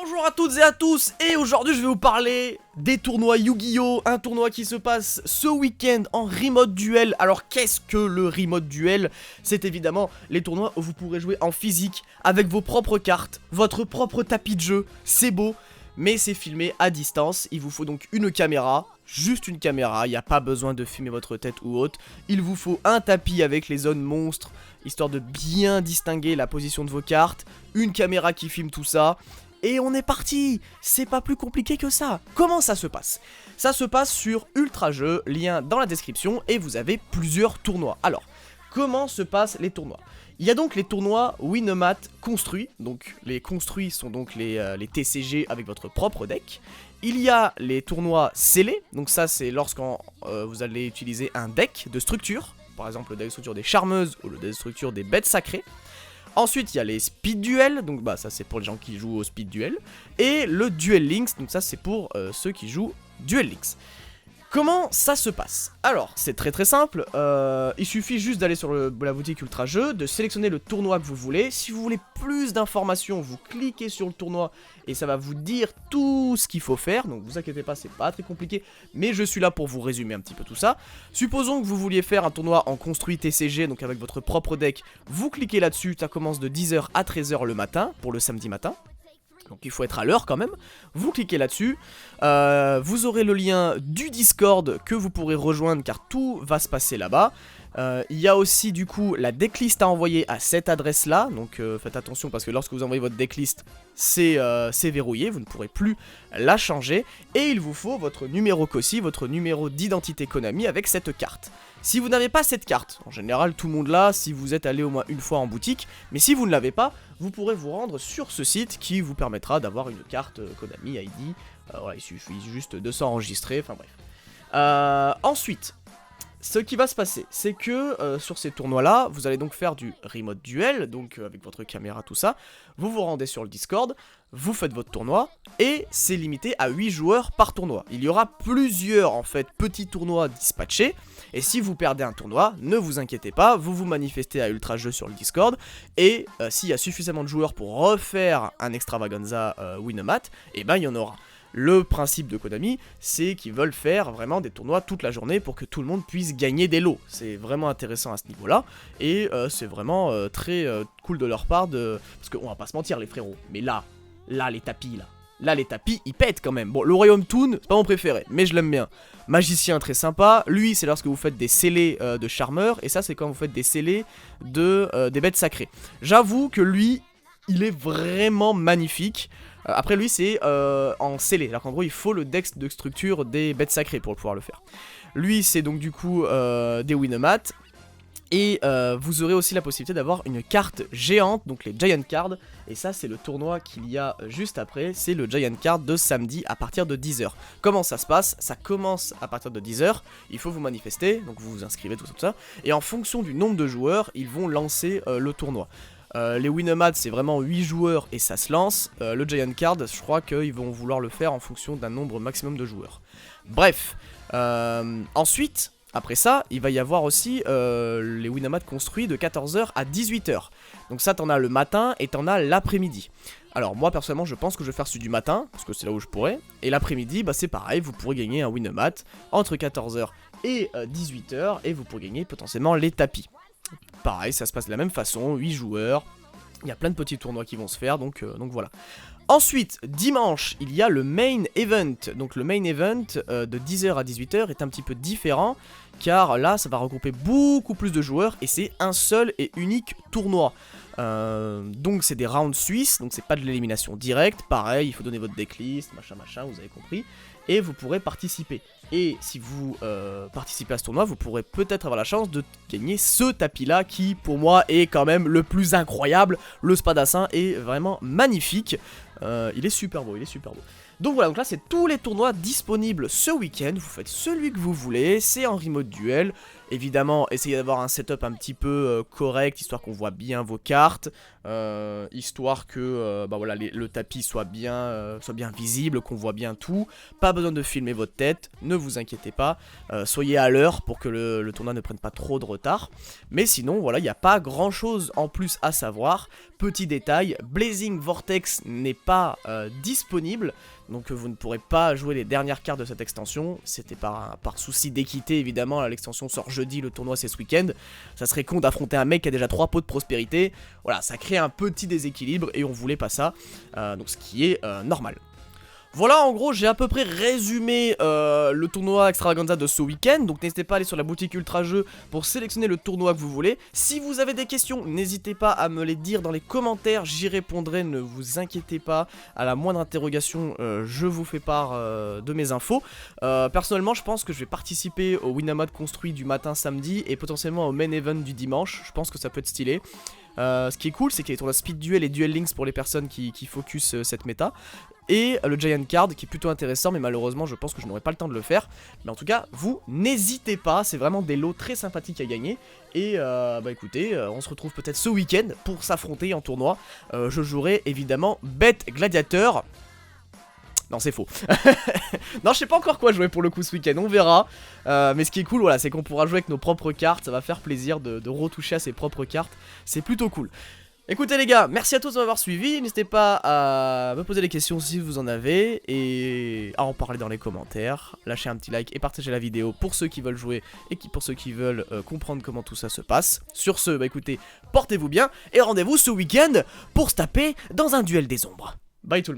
Bonjour à toutes et à tous, et aujourd'hui je vais vous parler des tournois Yu-Gi-Oh! Un tournoi qui se passe ce week-end en remote duel. Alors qu'est-ce que le remote duel? C'est évidemment les tournois où vous pourrez jouer en physique avec vos propres cartes, votre propre tapis de jeu, c'est beau, mais c'est filmé à distance. Il vous faut donc une caméra, juste une caméra, il n'y a pas besoin de filmer votre tête ou autre. Il vous faut un tapis avec les zones monstres, histoire de bien distinguer la position de vos cartes, une caméra qui filme tout ça. Et on est parti. C'est pas plus compliqué que ça. Comment ça se passe? Ça se passe sur Ultra Jeux, lien dans la description, et vous avez plusieurs tournois. Alors, comment se passent les tournois? Il y a donc les tournois Winamat construits, donc les construits sont donc les TCG avec votre propre deck. Il y a les tournois scellés, donc ça c'est lorsqu'en vous allez utiliser un deck de structure, par exemple le deck de structure des charmeuses ou le deck de structure des bêtes sacrées. Ensuite, il y a les speed duels, donc bah ça c'est pour les gens qui jouent au speed duel. Et le duel links, donc ça c'est pour ceux qui jouent duel links. Comment ça se passe? Alors, c'est très simple, il suffit juste d'aller sur la boutique Ultra Jeux, de sélectionner le tournoi que vous voulez. Si vous voulez plus d'informations, vous cliquez sur le tournoi et ça va vous dire tout ce qu'il faut faire. Donc vous inquiétez pas, c'est pas très compliqué, mais je suis là pour vous résumer un petit peu tout ça. Supposons que vous vouliez faire un tournoi en construit TCG, donc avec votre propre deck, vous cliquez là-dessus, ça commence de 10h à 13h le matin, pour le samedi matin. Donc il faut être à l'heure quand même, vous cliquez là-dessus, vous aurez le lien du Discord que vous pourrez rejoindre car tout va se passer là-bas. Il y a aussi du coup la decklist à envoyer à cette adresse là, donc faites attention parce que lorsque vous envoyez votre decklist c'est verrouillé, vous ne pourrez plus la changer. Et il vous faut votre numéro Kossi, votre numéro d'identité Konami avec cette carte. Si vous n'avez pas cette carte, en général tout le monde l'a si vous êtes allé au moins une fois en boutique, mais si vous ne l'avez pas, vous pourrez vous rendre sur ce site qui vous permettra d'avoir une carte Konami ID. Voilà, il suffit juste de s'enregistrer, enfin bref. Ensuite, ce qui va se passer, c'est que sur ces tournois-là, vous allez donc faire du remote duel, donc avec votre caméra, tout ça. Vous vous rendez sur le Discord, vous faites votre tournoi, et c'est limité à 8 joueurs par tournoi. Il y aura plusieurs, en fait, petits tournois dispatchés, et si vous perdez un tournoi, ne vous inquiétez pas, vous vous manifestez à Ultra Jeux sur le Discord, et s'il y a suffisamment de joueurs pour refaire un extravaganza Winamat, et ben il y en aura. Le principe de Konami, c'est qu'ils veulent faire vraiment des tournois toute la journée pour que tout le monde puisse gagner des lots. C'est vraiment intéressant à ce niveau-là, et c'est vraiment très cool de leur part de... Parce qu'on va pas se mentir les frérots, mais là les tapis là les tapis ils pètent quand même. Bon, le Royaume Toon, c'est pas mon préféré, mais je l'aime bien. Magicien très sympa, lui c'est lorsque vous faites des scellés de charmeurs, et ça c'est quand vous faites des scellés des bêtes sacrées. J'avoue que lui, il est vraiment magnifique. Après lui c'est en scellé, alors qu'en gros il faut le deck de structure des bêtes sacrées pour pouvoir le faire. Lui c'est donc du coup des Winamat. Et vous aurez aussi la possibilité d'avoir une carte géante, donc les Giant Cards. Et ça c'est le tournoi qu'il y a juste après, c'est le Giant Card de samedi à partir de 10h. Comment ça se passe? Ça commence à partir de 10h, il faut vous manifester, donc vous vous inscrivez, tout ça. Et en fonction du nombre de joueurs, ils vont lancer le tournoi. Les Winamat c'est vraiment 8 joueurs et ça se lance. Le Giant Card, je crois qu'ils vont vouloir le faire en fonction d'un nombre maximum de joueurs. Bref, ensuite... Après ça, il va y avoir aussi les Winamat construits de 14h à 18h. Donc ça, t'en as le matin et t'en as l'après-midi. Alors moi, personnellement, je pense que je vais faire celui du matin, parce que c'est là où je pourrais. Et l'après-midi, bah c'est pareil, vous pourrez gagner un Winamat entre 14h et 18h. Et vous pourrez gagner potentiellement les tapis. Pareil, ça se passe de la même façon, 8 joueurs. Il y a plein de petits tournois qui vont se faire, donc voilà. Ensuite, dimanche, il y a le main event. Donc le main event de 10h à 18h est un petit peu différent, car là, ça va regrouper beaucoup plus de joueurs et c'est un seul et unique tournoi. Donc c'est des rounds suisses, donc c'est pas de l'élimination directe. Pareil, il faut donner votre decklist, machin, vous avez compris. Et vous pourrez participer. Et si vous participez à ce tournoi, vous pourrez peut-être avoir la chance de gagner ce tapis-là qui, pour moi, est quand même le plus incroyable. Le Spadassin est vraiment magnifique. Il est super beau, Donc voilà, donc là c'est tous les tournois disponibles ce week-end. Vous faites celui que vous voulez, c'est en remote duel. Évidemment, essayez d'avoir un setup un petit peu correct, histoire qu'on voit bien vos cartes, histoire que bah voilà, le tapis soit bien visible, qu'on voit bien tout. Pas besoin de filmer votre tête, ne vous inquiétez pas, soyez à l'heure pour que le tournoi ne prenne pas trop de retard. Mais sinon, voilà, il n'y a pas grand chose en plus à savoir. Petit détail, Blazing Vortex n'est pas disponible, donc vous ne pourrez pas jouer les dernières cartes de cette extension. C'était par souci d'équité évidemment, l'extension sort jeudi, le tournoi c'est ce week-end. Ça serait con d'affronter un mec qui a déjà 3 pots de prospérité. Voilà, ça crée un petit déséquilibre et on voulait pas ça, donc ce qui est normal. Voilà, en gros, j'ai à peu près résumé le tournoi Extravaganza de ce week-end. Donc n'hésitez pas à aller sur la boutique Ultra Jeux pour sélectionner le tournoi que vous voulez. Si vous avez des questions, n'hésitez pas à me les dire dans les commentaires, j'y répondrai, ne vous inquiétez pas. À la moindre interrogation, je vous fais part de mes infos. Personnellement, je pense que je vais participer au Winamod construit du matin samedi et potentiellement au main event du dimanche. Je pense que ça peut être stylé. Ce qui est cool, c'est qu'il y a les tournois Speed Duel et Duel Links pour les personnes qui focus cette méta. Et le Giant Card qui est plutôt intéressant, mais malheureusement je pense que je n'aurai pas le temps de le faire. Mais en tout cas, vous n'hésitez pas, c'est vraiment des lots très sympathiques à gagner. Et bah écoutez, on se retrouve peut-être ce week-end pour s'affronter en tournoi. Je jouerai évidemment Bête Gladiateur. Non, c'est faux. Non, je sais pas encore quoi jouer pour le coup ce week-end, on verra. Mais ce qui est cool, voilà, c'est qu'on pourra jouer avec nos propres cartes. Ça va faire plaisir de retoucher à ses propres cartes. C'est plutôt cool. Écoutez les gars, merci à tous de m'avoir suivi. N'hésitez pas à me poser des questions si vous en avez. Et à en parler dans les commentaires. Lâchez un petit like et partagez la vidéo pour ceux qui veulent jouer et pour ceux qui veulent comprendre comment tout ça se passe. Sur ce, bah écoutez, portez-vous bien. Et rendez-vous ce week-end pour se taper dans un duel des ombres. Bye tout le monde.